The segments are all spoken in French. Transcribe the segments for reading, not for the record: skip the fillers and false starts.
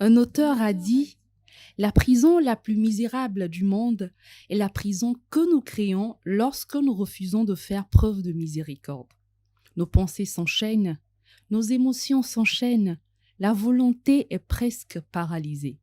Un auteur a dit: la prison la plus misérable du monde est la prison que nous créons lorsque nous refusons de faire preuve de miséricorde. Nos pensées s'enchaînent, nos émotions s'enchaînent, la volonté est presque paralysée.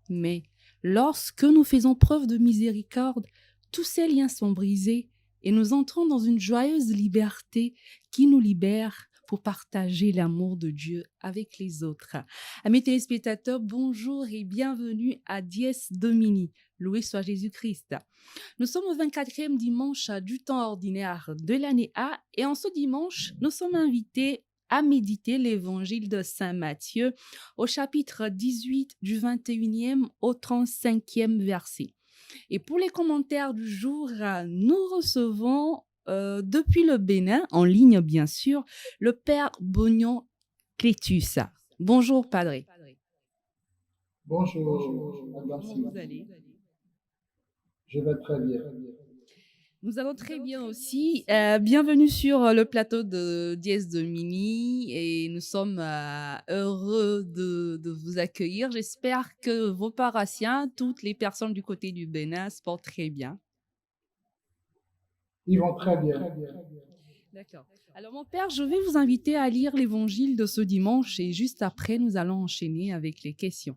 Mais lorsque nous faisons preuve de miséricorde, tous ces liens sont brisés et nous entrons dans une joyeuse liberté qui nous libère pour partager l'amour de Dieu avec les autres. Amis téléspectateurs, bonjour et bienvenue à Dies Domini. Loué soit Jésus-Christ. Nous sommes au 24e dimanche du temps ordinaire de l'année A et en ce dimanche, nous sommes invités à méditer l'évangile de Saint Matthieu au chapitre 18 du 21e au 35e verset. Et pour les commentaires du jour, nous recevons depuis le Bénin, en ligne bien sûr, le Père Bognon Clétus. Bonjour, Padre. Bonjour, Madame Comment vous Sylvie. allez? Je vais très bien. Nous allons très bien aussi. Bienvenue sur le plateau de Dies Domini et nous sommes heureux de vous accueillir. J'espère que vos paroissiens, toutes les personnes du côté du Bénin, se portent très bien. Ils vont très bien. D'accord. Alors mon père, je vais vous inviter à lire l'évangile de ce dimanche et juste après, nous allons enchaîner avec les questions.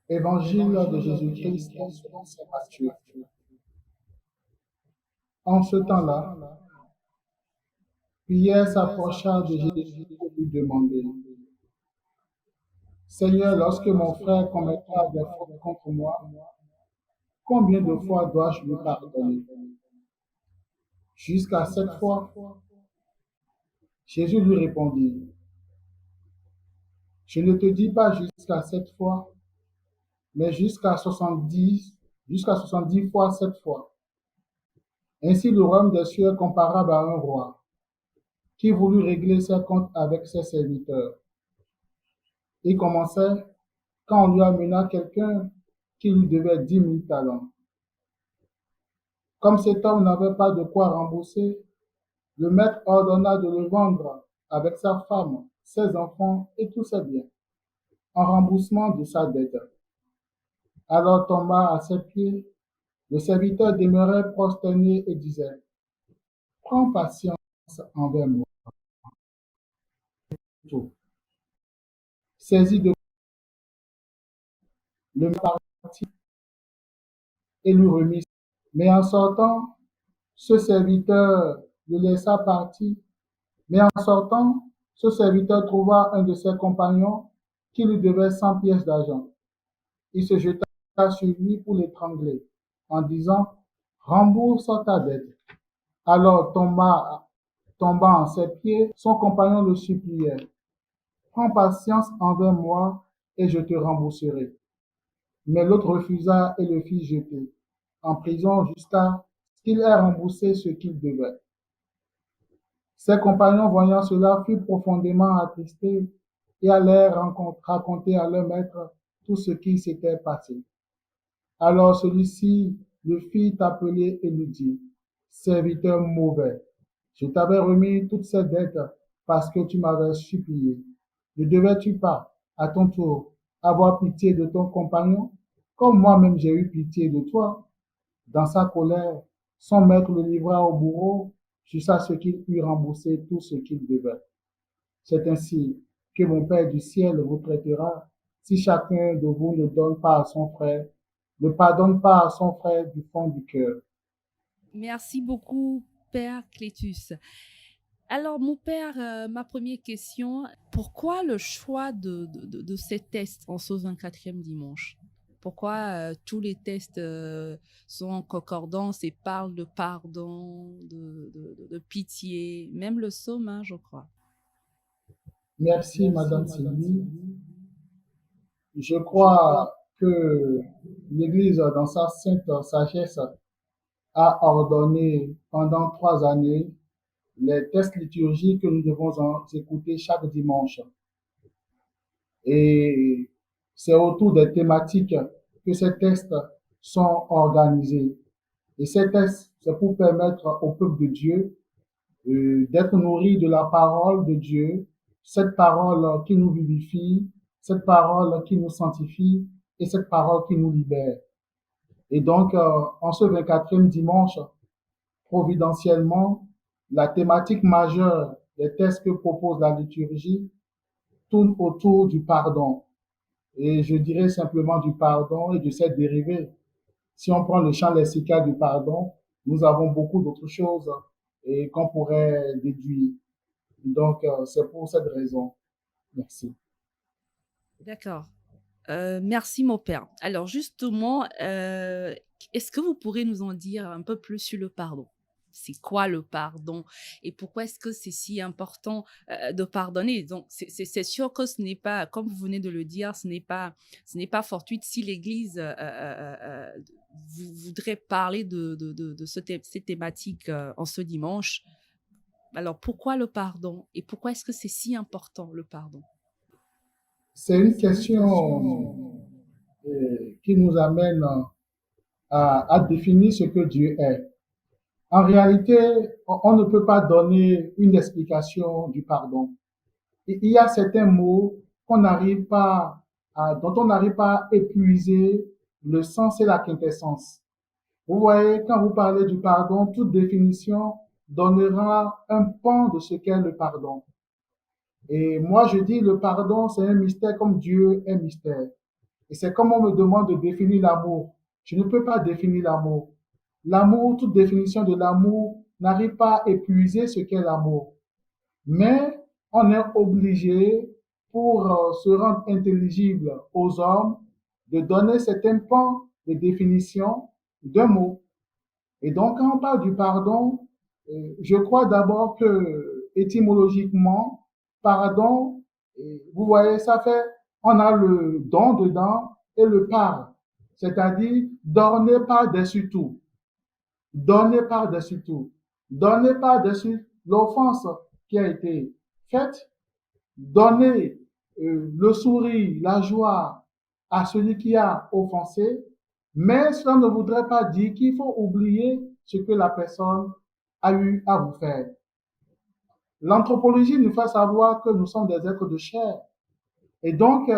Évangile de Jésus-Christ selon saint Matthieu. En ce temps-là, Pierre s'approcha de Jésus et lui demandait: Seigneur, lorsque mon frère commettra des fautes contre moi, combien de fois dois-je lui pardonner? Jusqu'à 7 fois? Jésus lui répondit: Je ne te dis pas jusqu'à 7 fois, mais jusqu'à 70 fois 7 fois. Ainsi le royaume des cieux est comparable à un roi qui voulut régler ses comptes avec ses serviteurs. Il commençait quand on lui amena quelqu'un qui lui devait 10 000 talents. Comme cet homme n'avait pas de quoi rembourser, le maître ordonna de le vendre avec sa femme, ses enfants et tous ses biens, en remboursement de sa dette. Alors tomba à ses pieds, le serviteur demeurait prosterné et disait: Prends patience envers moi. Saisi de le partit et lui remit. Mais en sortant, ce serviteur le laissa partir. Mais en sortant, ce serviteur trouva un de ses compagnons qui lui devait 100 pièces d'argent. Il se jeta sur lui pour l'étrangler, en disant: Rembourse ta dette. Alors, tombant à ses pieds, son compagnon le suppliait: Prends patience envers moi et je te rembourserai. Mais l'autre refusa et le fit jeter en prison jusqu'à ce qu'il ait remboursé ce qu'il devait. Ses compagnons, voyant cela, furent profondément attristés et allèrent raconter à leur maître tout ce qui s'était passé. Alors celui-ci le fit appeler et lui dit: Serviteur mauvais, je t'avais remis toutes ces dettes parce que tu m'avais supplié. Ne devais-tu pas, à ton tour, avoir pitié de ton compagnon, comme moi-même j'ai eu pitié de toi? Dans sa colère, son maître le livra au bourreau jusqu'à ce qu'il eût remboursé tout ce qu'il devait. C'est ainsi que mon Père du ciel vous traitera si chacun de vous ne pardonne pas à son frère du fond du cœur. Merci beaucoup, Père Clétus. Alors, mon père, ma première question, pourquoi le choix de ces tests en ce 24e dimanche? Pourquoi tous les tests sont en concordance et parlent de pardon, de pitié, même le psaume, hein, je crois. Merci, Madame Sylvie. Je crois que l'Église, dans sa sainte sagesse, a ordonné pendant 3 années les tests liturgiques que nous devons écouter chaque dimanche. Et c'est autour des thématiques que ces tests sont organisés. Et ces tests, c'est pour permettre au peuple de Dieu d'être nourri de la parole de Dieu, cette parole qui nous vivifie, cette parole qui nous sanctifie et cette parole qui nous libère. Et donc, en ce 24e dimanche, providentiellement, la thématique majeure des tests que propose la liturgie tourne autour du pardon. Et je dirais simplement du pardon et de ses dérivés. Si on prend le champ lexical du pardon, nous avons beaucoup d'autres choses et qu'on pourrait déduire. Donc, c'est pour cette raison. Merci. D'accord. Merci, mon père. Alors, justement, est-ce que vous pourrez nous en dire un peu plus sur le pardon? C'est quoi le pardon et pourquoi est-ce que c'est si important de pardonner? Donc, c'est sûr que ce n'est pas, comme vous venez de le dire, ce n'est pas fortuit si l'Église voudrait parler de ces thématiques en ce dimanche. Alors, pourquoi le pardon et pourquoi est-ce que c'est si important le pardon? C'est une question qui nous amène à définir ce que Dieu est. En réalité, on ne peut pas donner une explication du pardon. Il y a certains mots dont on n'arrive pas à épuiser le sens et la quintessence. Vous voyez, quand vous parlez du pardon, toute définition donnera un pan de ce qu'est le pardon. Et moi, je dis le pardon, c'est un mystère comme Dieu est mystère. Et c'est comme on me demande de définir l'amour. Je ne peux pas définir l'amour. L'amour, toute définition de l'amour n'arrive pas à épuiser ce qu'est l'amour. Mais on est obligé, pour se rendre intelligible aux hommes, de donner certains pans de définition d'un mot. Et donc, quand on parle du pardon, je crois d'abord que étymologiquement, pardon, vous voyez, ça fait, on a le don dedans et le par, c'est-à-dire donner par-dessus tout, donner par-dessus tout, donner par-dessus l'offense qui a été faite, donner le sourire, la joie à celui qui a offensé, mais cela ne voudrait pas dire qu'il faut oublier ce que la personne a eu à vous faire. L'anthropologie nous fait savoir que nous sommes des êtres de chair. Et donc,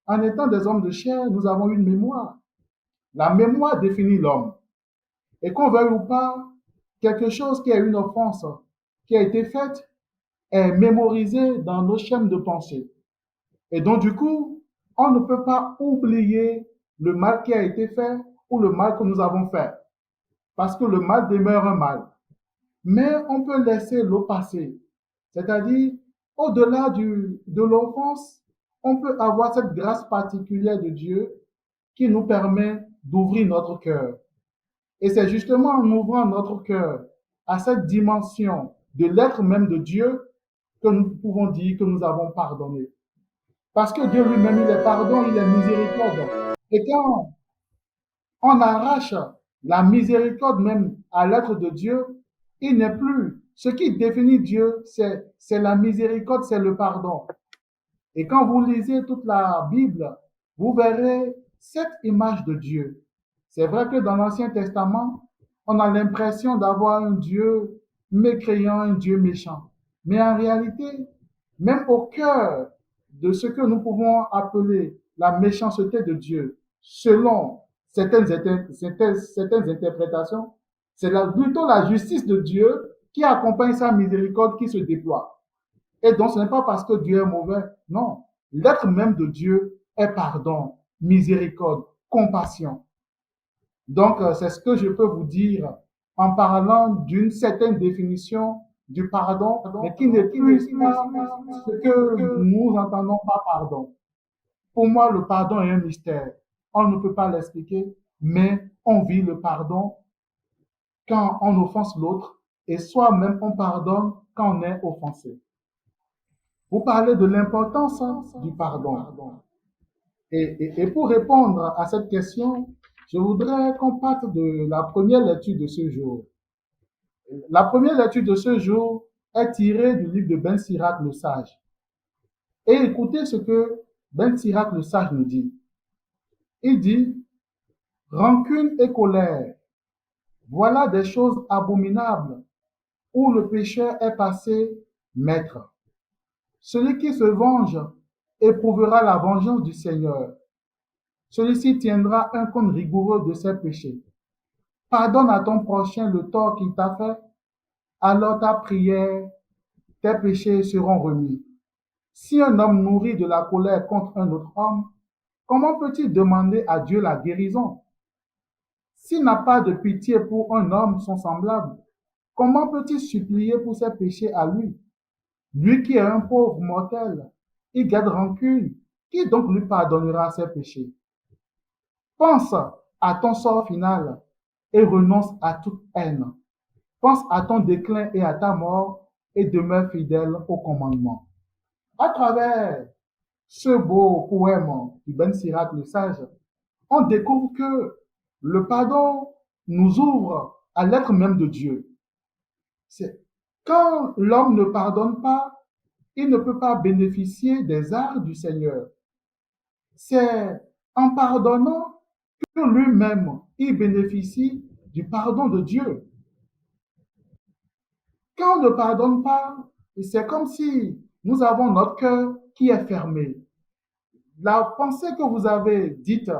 en étant des hommes de chair, nous avons une mémoire. La mémoire définit l'homme. Et qu'on veuille ou pas, quelque chose qui est une offense qui a été faite est mémorisé dans nos chaînes de pensée. Et donc, du coup, on ne peut pas oublier le mal qui a été fait ou le mal que nous avons fait. Parce que le mal demeure un mal. Mais on peut laisser l'eau passer. C'est-à-dire, au-delà de l'offense, on peut avoir cette grâce particulière de Dieu qui nous permet d'ouvrir notre cœur. Et c'est justement en ouvrant notre cœur à cette dimension de l'être même de Dieu que nous pouvons dire que nous avons pardonné. Parce que Dieu lui-même, il est pardon, il est miséricorde. Et quand on arrache la miséricorde même à l'être de Dieu, il n'est plus. Ce qui définit Dieu, c'est la miséricorde, c'est le pardon. Et quand vous lisez toute la Bible, vous verrez cette image de Dieu. C'est vrai que dans l'Ancien Testament, on a l'impression d'avoir un Dieu mécréant, un Dieu méchant. Mais en réalité, même au cœur de ce que nous pouvons appeler la méchanceté de Dieu, selon certaines interprétations, c'est plutôt la justice de Dieu qui accompagne sa miséricorde qui se déploie. Et donc, ce n'est pas parce que Dieu est mauvais, non. L'être même de Dieu est pardon, miséricorde, compassion. Donc, c'est ce que je peux vous dire en parlant d'une certaine définition du pardon, mais qui n'est plus pas ce que nous entendons par pardon. Pour moi, le pardon est un mystère. On ne peut pas l'expliquer, mais on vit le pardon quand on offense l'autre et soi-même on pardonne quand on est offensé. Vous parlez de l'importance du pardon. Et pour répondre à cette question, je voudrais qu'on parte de la première lecture de ce jour. La première lecture de ce jour est tirée du livre de Ben Sirac le Sage. Et écoutez ce que Ben Sirac le Sage nous dit. Il dit, Rancune et colère, voilà des choses abominables où le pécheur est passé maître. Celui qui se venge éprouvera la vengeance du Seigneur. Celui-ci tiendra un compte rigoureux de ses péchés. Pardonne à ton prochain le tort qu'il t'a fait, alors ta prière, tes péchés seront remis. Si un homme nourrit de la colère contre un autre homme, comment peut-il demander à Dieu la guérison? S'il n'a pas de pitié pour un homme son semblable, comment peut-il supplier pour ses péchés à lui? Lui qui est un pauvre mortel, il garde rancune. Qui donc lui pardonnera ses péchés? Pense à ton sort final et renonce à toute haine. Pense à ton déclin et à ta mort et demeure fidèle au commandement. À travers ce beau poème du Ben Sirac le Sage, on découvre que le pardon nous ouvre à l'être même de Dieu. C'est quand l'homme ne pardonne pas, il ne peut pas bénéficier des arts du Seigneur. C'est en pardonnant que lui-même, il bénéficie du pardon de Dieu. Quand on ne pardonne pas, c'est comme si nous avons notre cœur qui est fermé. La pensée que vous avez dite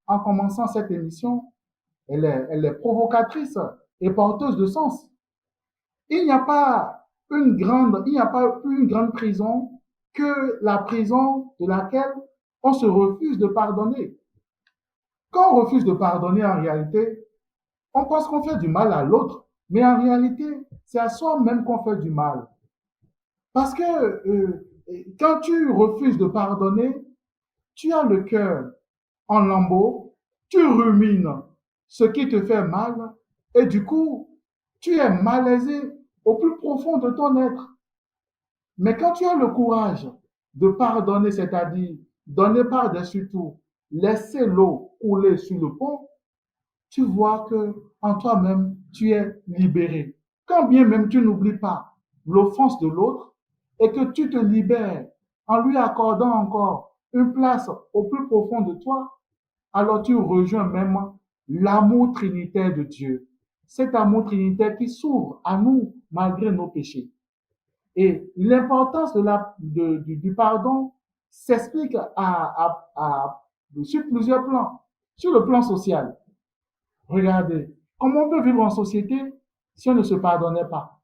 en commençant cette émission, elle est provocatrice et porteuse de sens. Il n'y a pas il n'y a pas une grande prison que la prison de laquelle on se refuse de pardonner. Quand on refuse de pardonner, en réalité, on pense qu'on fait du mal à l'autre, mais en réalité, c'est à soi-même qu'on fait du mal. Parce que quand tu refuses de pardonner, tu as le cœur en lambeaux, tu rumines ce qui te fait mal, et du coup, tu es malaisé au plus profond de ton être. Mais quand tu as le courage de pardonner, c'est-à-dire donner par-dessus tout, laisser l'eau couler sur le pont, tu vois que en toi-même, tu es libéré. Quand bien même tu n'oublies pas l'offense de l'autre et que tu te libères en lui accordant encore une place au plus profond de toi, alors tu rejoins même l'amour trinitaire de Dieu. Cet amour trinitaire qui s'ouvre à nous malgré nos péchés. Et l'importance du pardon s'explique sur plusieurs plans. Sur le plan social, regardez, comment on peut vivre en société si on ne se pardonnait pas?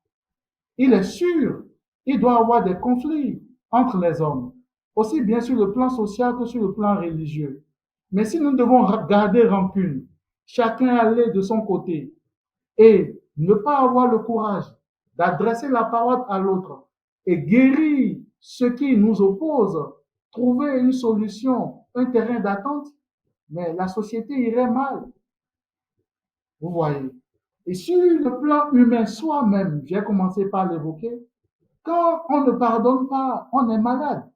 Il est sûr, il doit y avoir des conflits entre les hommes, aussi bien sur le plan social que sur le plan religieux. Mais si nous devons garder rancune, chacun aller de son côté et ne pas avoir le courage d'adresser la parole à l'autre et guérir ce qui nous oppose, trouver une solution, un terrain d'attente, mais la société irait mal. Vous voyez. Et sur le plan humain soi-même, j'ai commencé par l'évoquer, quand on ne pardonne pas, on est malade.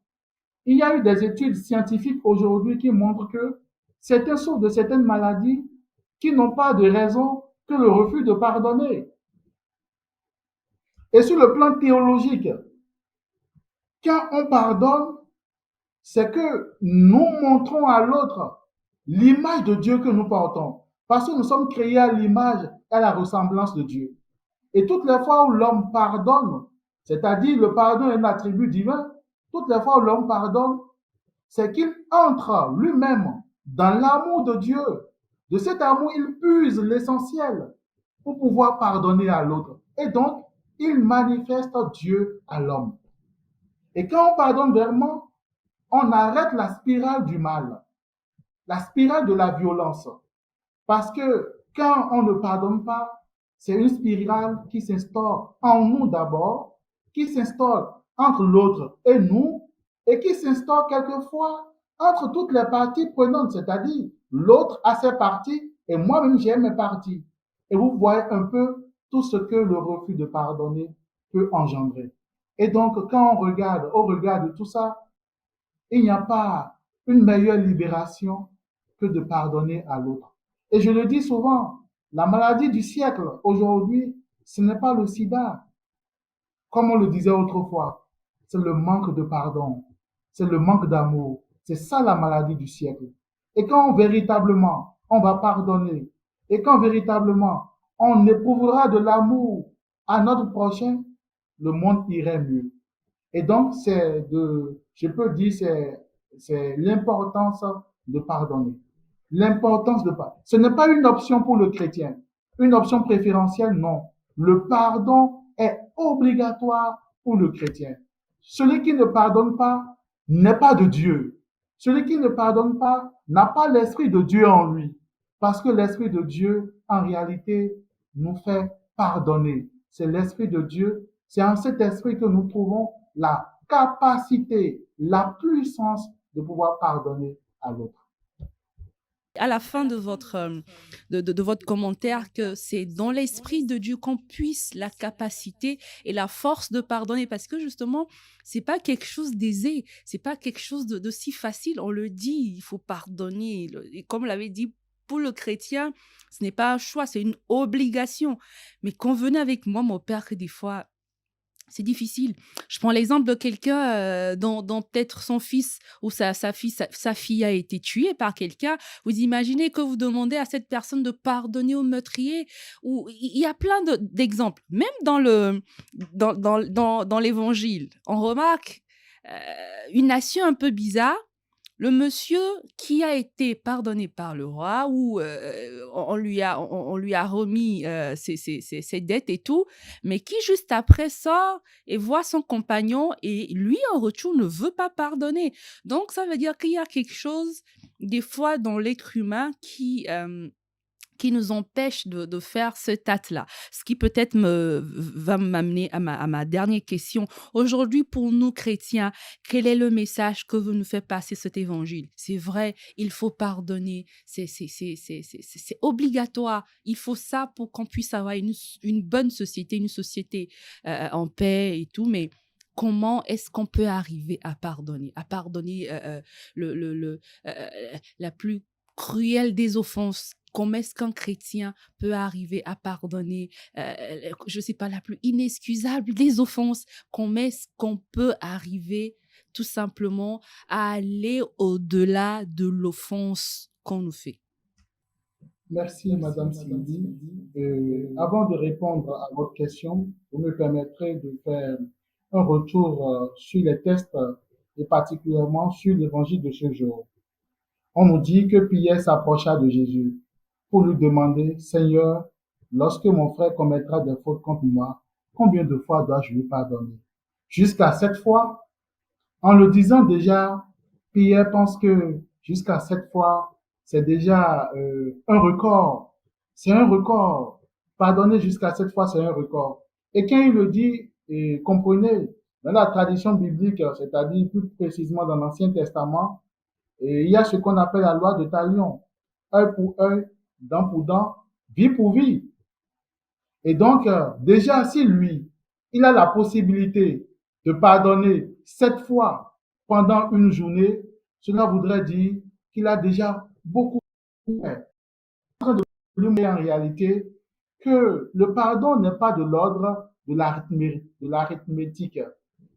Il y a eu des études scientifiques aujourd'hui qui montrent que certains souffrent de certaines maladies qui n'ont pas de raison que le refus de pardonner. Et sur le plan théologique, quand on pardonne, c'est que nous montrons à l'autre l'image de Dieu que nous portons. Parce que nous sommes créés à l'image et à la ressemblance de Dieu. Et toutes les fois où l'homme pardonne, c'est-à-dire le pardon est un attribut divin, toutes les fois où l'homme pardonne, c'est qu'il entre lui-même dans l'amour de Dieu. De cet amour, il puise l'essentiel pour pouvoir pardonner à l'autre. Et donc, il manifeste Dieu à l'homme. Et quand on pardonne vraiment, on arrête la spirale du mal, la spirale de la violence. Parce que quand on ne pardonne pas, c'est une spirale qui s'instaure en nous d'abord, qui s'instaure entre l'autre et nous, et qui s'instaure quelquefois entre toutes les parties prenantes, c'est-à-dire l'autre a ses parties et moi-même j'ai mes parties. Et vous voyez un peu tout ce que le refus de pardonner peut engendrer. Et donc, quand on regarde, au regard de tout ça, il n'y a pas une meilleure libération que de pardonner à l'autre. Et je le dis souvent, la maladie du siècle aujourd'hui, ce n'est pas le sida, comme on le disait autrefois. C'est le manque de pardon, c'est le manque d'amour. C'est ça la maladie du siècle. Et quand véritablement on va pardonner. Et quand véritablement on éprouvera de l'amour à notre prochain, le monde irait mieux. Et donc, je peux dire, c'est l'importance de pardonner. L'importance de pardonner. Ce n'est pas une option pour le chrétien. Une option préférentielle, non. Le pardon est obligatoire pour le chrétien. Celui qui ne pardonne pas n'est pas de Dieu. Celui qui ne pardonne pas n'a pas l'Esprit de Dieu en lui. Parce que l'Esprit de Dieu, en réalité, nous fait pardonner. C'est l'Esprit de Dieu. C'est en cet esprit que nous trouvons la capacité, la puissance de pouvoir pardonner à l'autre. À la fin de de votre commentaire, que c'est dans l'esprit de Dieu qu'on puisse la capacité et la force de pardonner, parce que justement, c'est pas quelque chose d'aisé, c'est pas quelque chose de si facile. On le dit, il faut pardonner. Et comme l'avait dit, pour le chrétien, ce n'est pas un choix, c'est une obligation. Mais convenez avec moi, mon père, que des fois, c'est difficile. Je prends l'exemple de quelqu'un dont peut-être son fils ou sa fille a été tuée par quelqu'un. Vous imaginez que vous demandez à cette personne de pardonner au meurtrier. Ou il y a plein d'exemples. Même dans l'évangile, on remarque une nation un peu bizarre. Le monsieur qui a été pardonné par le roi, ou on lui a remis ses dettes et tout, mais qui juste après sort et voit son compagnon et lui, en retour, ne veut pas pardonner. Donc, ça veut dire qu'il y a quelque chose, des fois, dans l'être humain qui nous empêche de faire cet acte-là. Ce qui peut-être va m'amener à ma dernière question. Aujourd'hui, pour nous chrétiens, quel est le message que vous nous faites passer cet évangile? C'est vrai, il faut pardonner, c'est obligatoire. Il faut ça pour qu'on puisse avoir une bonne société, une société en paix et tout, mais comment est-ce qu'on peut arriver à pardonner? À pardonner la plus cruelle des offenses. Comment est-ce qu'un chrétien peut arriver à pardonner, je ne sais pas, la plus inexcusable des offenses? Comment est-ce qu'on peut arriver tout simplement à aller au-delà de l'offense qu'on nous fait? Merci, Madame Sylvie. Avant de répondre à votre question, vous me permettrez de faire un retour sur les textes et particulièrement sur l'évangile de ce jour. On nous dit que Pierre s'approcha de Jésus pour lui demander, Seigneur, lorsque mon frère commettra des fautes contre moi, combien de fois dois-je lui pardonner? Jusqu'à 7 fois? En le disant déjà, Pierre pense que jusqu'à 7 fois, c'est déjà un record. C'est un record. Pardonner jusqu'à 7 fois, c'est un record. Et quand il le dit, comprenez, dans la tradition biblique, c'est-à-dire plus précisément dans l'Ancien Testament, et il y a ce qu'on appelle la loi de Talion. Œil pour œil, dent pour dent, vie pour vie. Et donc, déjà, si lui, il a la possibilité de pardonner 7 fois pendant une journée, cela voudrait dire qu'il a déjà beaucoup fait. Mais en réalité, que le pardon n'est pas de l'ordre de l'arithmétique.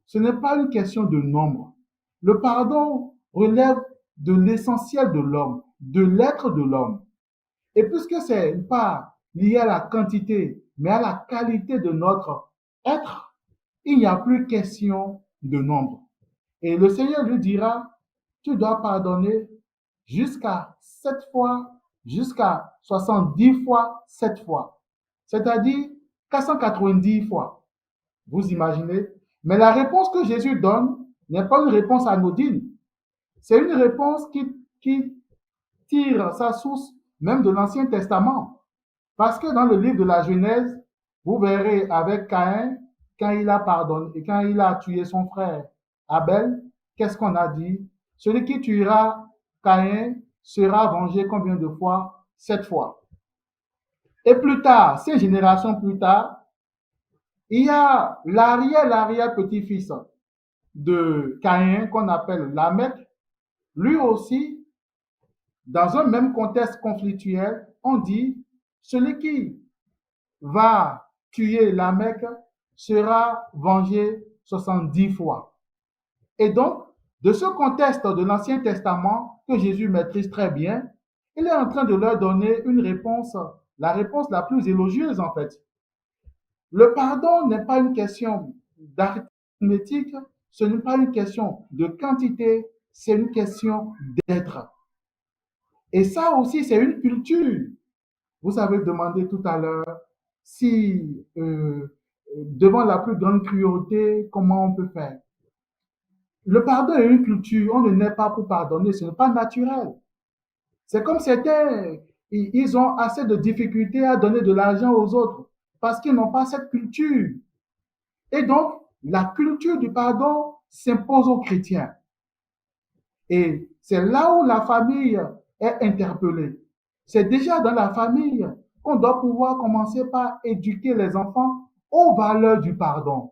Ce n'est pas une question de nombre. Le pardon relève de l'essentiel de l'homme, de l'être de l'homme. Et puisque c'est pas lié à la quantité, mais à la qualité de notre être, il n'y a plus question de nombre. Et le Seigneur lui dira, tu dois pardonner jusqu'à 7 fois, jusqu'à 70 fois 7 fois. C'est-à-dire 490 fois. Vous imaginez? Mais la réponse que Jésus donne n'est pas une réponse anodine. C'est une réponse qui tire sa source même de l'Ancien Testament. Parce que dans le livre de la Genèse, vous verrez avec Caïn, quand il a pardonné et quand il a tué son frère Abel, qu'est-ce qu'on a dit? Celui qui tuera Caïn sera vengé combien de fois? 7 fois. Et plus tard, 5 générations plus tard, il y a l'arrière-petit-fils de Caïn qu'on appelle Lamech. Lui aussi, dans un même contexte conflictuel, on dit celui qui va tuer Lamech sera vengé 70 fois. Et donc, de ce contexte de l'Ancien Testament que Jésus maîtrise très bien, Il est en train de leur donner une réponse, la réponse la plus élogieuse en fait. Le pardon n'est pas une question d'arithmétique, ce n'est pas une question de quantité, c'est une question d'être. Et ça aussi, c'est une culture. Vous avez demandé tout à l'heure si, devant la plus grande cruauté, comment on peut faire. Le pardon est une culture, on ne naît pas pour pardonner, ce n'est pas naturel. C'est comme certains, ils ont assez de difficultés à donner de l'argent aux autres parce qu'ils n'ont pas cette culture. Et donc, la culture du pardon s'impose aux chrétiens. Et c'est là où la famille est interpellée. C'est déjà dans la famille qu'on doit pouvoir commencer par éduquer les enfants aux valeurs du pardon.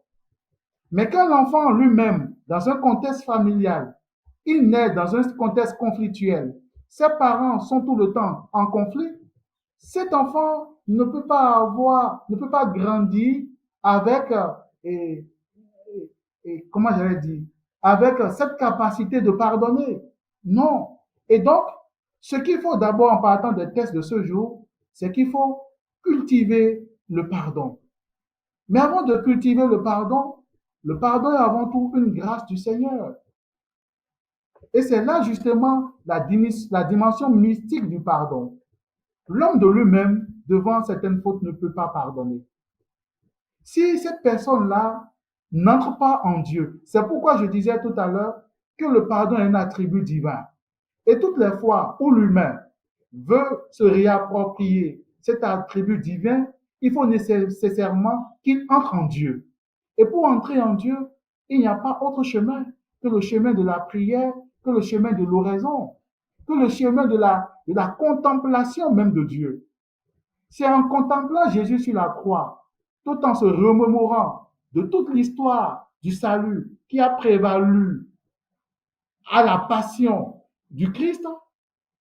Mais quand l'enfant lui-même, dans un contexte familial, il naît dans un contexte conflictuel, ses parents sont tout le temps en conflit, cet enfant ne peut pas grandir avec, et, comment j'allais dire, avec cette capacité de pardonner. Non. Et donc, ce qu'il faut d'abord en partant des tests de ce jour, c'est qu'il faut cultiver le pardon. Mais avant de cultiver le pardon est avant tout une grâce du Seigneur. Et c'est là justement la dimension mystique du pardon. L'homme de lui-même, devant certaines fautes, ne peut pas pardonner. Si cette personne-là n'entre pas en Dieu, c'est pourquoi je disais tout à l'heure que le pardon est un attribut divin. Et toutes les fois où l'humain veut se réapproprier cet attribut divin, il faut nécessairement qu'il entre en Dieu. Et pour entrer en Dieu, il n'y a pas autre chemin que le chemin de la prière, que le chemin de l'oraison, que le chemin de la contemplation même de Dieu. C'est en contemplant Jésus sur la croix, tout en se remémorant de toute l'histoire du salut qui a prévalu à la passion du Christ,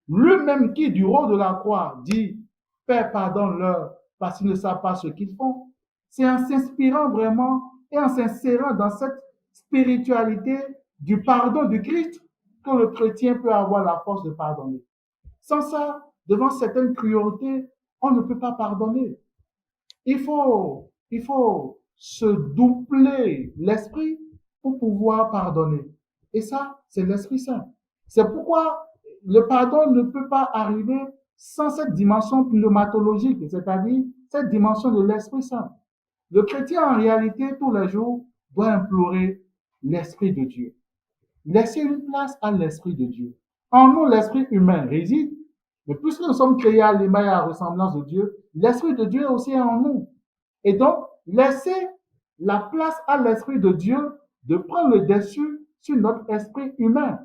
lui-même qui, du haut de la croix, dit « Père, pardonne-leur parce qu'ils ne savent pas ce qu'ils font ». C'est en s'inspirant vraiment et en s'insérant dans cette spiritualité du pardon du Christ que le chrétien peut avoir la force de pardonner. Sans ça, devant certaines cruautés, on ne peut pas pardonner. Il faut se doubler l'esprit pour pouvoir pardonner. Et ça, c'est l'Esprit Saint. C'est pourquoi le pardon ne peut pas arriver sans cette dimension pneumatologique, c'est-à-dire cette dimension de l'Esprit Saint. Le chrétien, en réalité, tous les jours, doit implorer l'Esprit de Dieu. Laisser une place à l'Esprit de Dieu. En nous, l'Esprit humain réside, mais puisque nous sommes créés à l'image et à la ressemblance de Dieu, l'Esprit de Dieu aussi est en nous. Et donc, laisser la place à l'Esprit de Dieu de prendre le dessus sur notre esprit humain.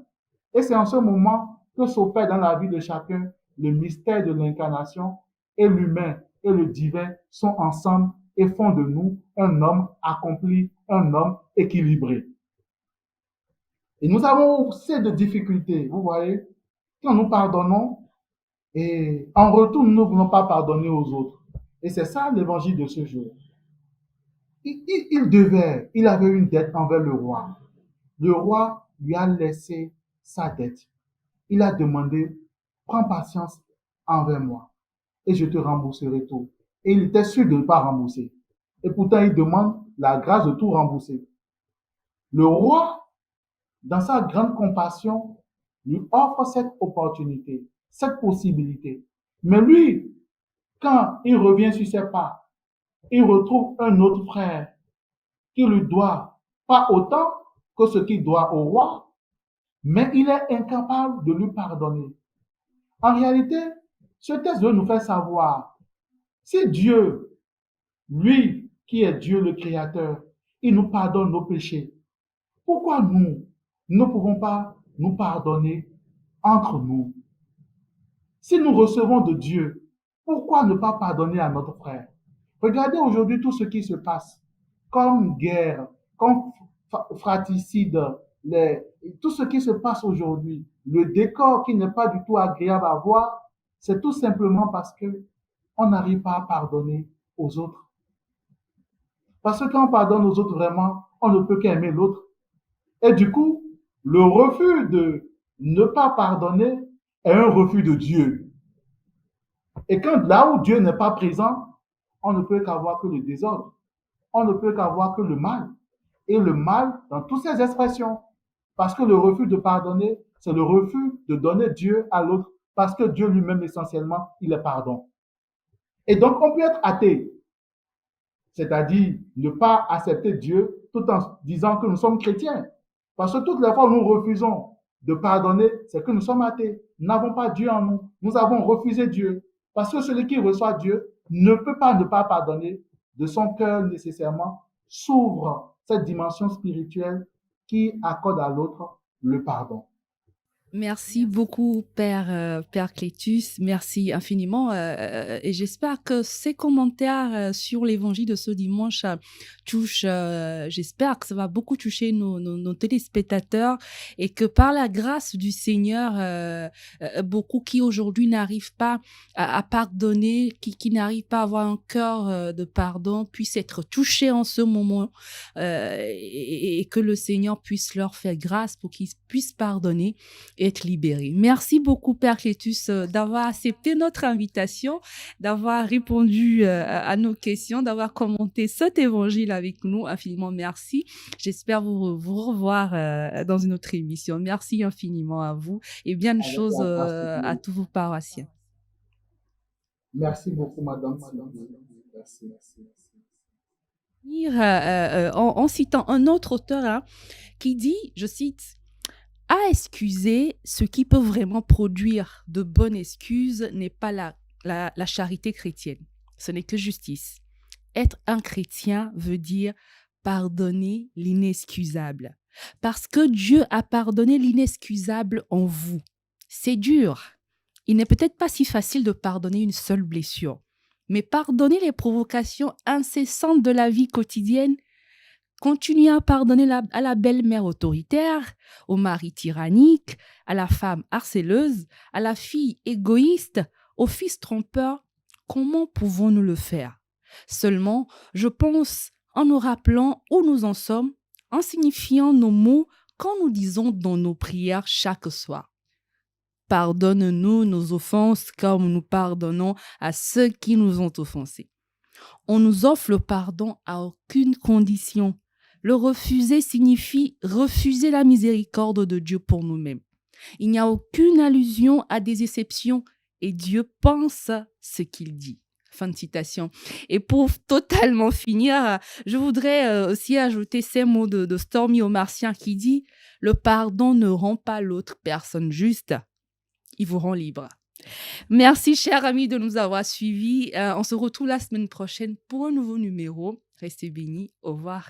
Et c'est en ce moment que s'opère dans la vie de chacun le mystère de l'incarnation et l'humain et le divin sont ensemble et font de nous un homme accompli, un homme équilibré. Et nous avons assez de difficultés, vous voyez, quand nous pardonnons, et en retour, nous ne voulons pas pardonner aux autres. Et c'est ça l'évangile de ce jour. Il avait une dette envers le roi. Le roi lui a laissé sa dette. Il a demandé, prends patience envers moi et je te rembourserai tout. Et il était sûr de ne pas rembourser. Et pourtant, il demande la grâce de tout rembourser. Le roi, dans sa grande compassion, lui offre cette opportunité, cette possibilité. Mais lui, quand il revient sur ses pas, il retrouve un autre frère qui lui doit pas autant que ce qu'il doit au roi, mais il est incapable de lui pardonner. En réalité, ce texte veut nous faire savoir, si Dieu, lui qui est Dieu le Créateur, il nous pardonne nos péchés, pourquoi nous ne pouvons pas nous pardonner entre nous? Si nous recevons de Dieu, pourquoi ne pas pardonner à notre frère? Regardez aujourd'hui tout ce qui se passe, comme guerre, comme fratricide, tout ce qui se passe aujourd'hui, le décor qui n'est pas du tout agréable à voir, c'est tout simplement parce que on n'arrive pas à pardonner aux autres. Parce que quand on pardonne aux autres vraiment, on ne peut qu'aimer l'autre. Et du coup, le refus de ne pas pardonner est un refus de Dieu. Et quand là où Dieu n'est pas présent, on ne peut qu'avoir que le désordre. On ne peut qu'avoir que le mal. Et le mal dans toutes ses expressions. Parce que le refus de pardonner, c'est le refus de donner Dieu à l'autre. Parce que Dieu lui-même, essentiellement, il est pardon. Et donc, on peut être athée, c'est-à-dire ne pas accepter Dieu tout en disant que nous sommes chrétiens. Parce que toutes les fois où nous refusons de pardonner, c'est que nous sommes athées. Nous n'avons pas Dieu en nous. Nous avons refusé Dieu. Parce que celui qui reçoit Dieu ne peut pas ne pas pardonner. De son cœur, nécessairement, s'ouvre cette dimension spirituelle qui accorde à l'autre le pardon. Merci beaucoup, Père Clétus. Merci infiniment. Et j'espère que ces commentaires sur l'évangile de ce dimanche touchent, j'espère que ça va beaucoup toucher nos téléspectateurs et que par la grâce du Seigneur, beaucoup qui aujourd'hui n'arrivent pas à pardonner, qui n'arrivent pas à avoir un cœur de pardon, puissent être touchés en ce moment et que le Seigneur puisse leur faire grâce pour qu'ils puissent pardonner et être libérés. Merci beaucoup, Père Clétus, d'avoir accepté notre invitation, d'avoir répondu à nos questions, d'avoir commenté cet évangile avec nous. Infiniment merci. J'espère vous revoir dans une autre émission. Merci infiniment à vous et bien de choses à tous vos paroissiens. Merci beaucoup, Madame. Merci. En citant un autre auteur hein, qui dit, je cite, « À excuser, ce qui peut vraiment produire de bonnes excuses n'est pas la charité chrétienne. Ce n'est que justice. Être un chrétien veut dire pardonner l'inexcusable. Parce que Dieu a pardonné l'inexcusable en vous. C'est dur. Il n'est peut-être pas si facile de pardonner une seule blessure. Mais pardonner les provocations incessantes de la vie quotidienne, continuer à pardonner à la belle-mère autoritaire, au mari tyrannique, à la femme harceleuse, à la fille égoïste, au fils trompeur, comment pouvons-nous le faire? Seulement, je pense en nous rappelant où nous en sommes, en signifiant nos mots quand nous disons dans nos prières chaque soir. Pardonne-nous nos offenses comme nous pardonnons à ceux qui nous ont offensés. On nous offre le pardon à aucune condition. Le refuser signifie refuser la miséricorde de Dieu pour nous-mêmes. Il n'y a aucune allusion à des exceptions et Dieu pense ce qu'il dit. Fin de citation. Et pour totalement finir, je voudrais aussi ajouter ces mots de Stormy Omartian qui dit « Le pardon ne rend pas l'autre personne juste, il vous rend libre ». Merci, chers amis, de nous avoir suivis. On se retrouve la semaine prochaine pour un nouveau numéro. Restez bénis. Au revoir.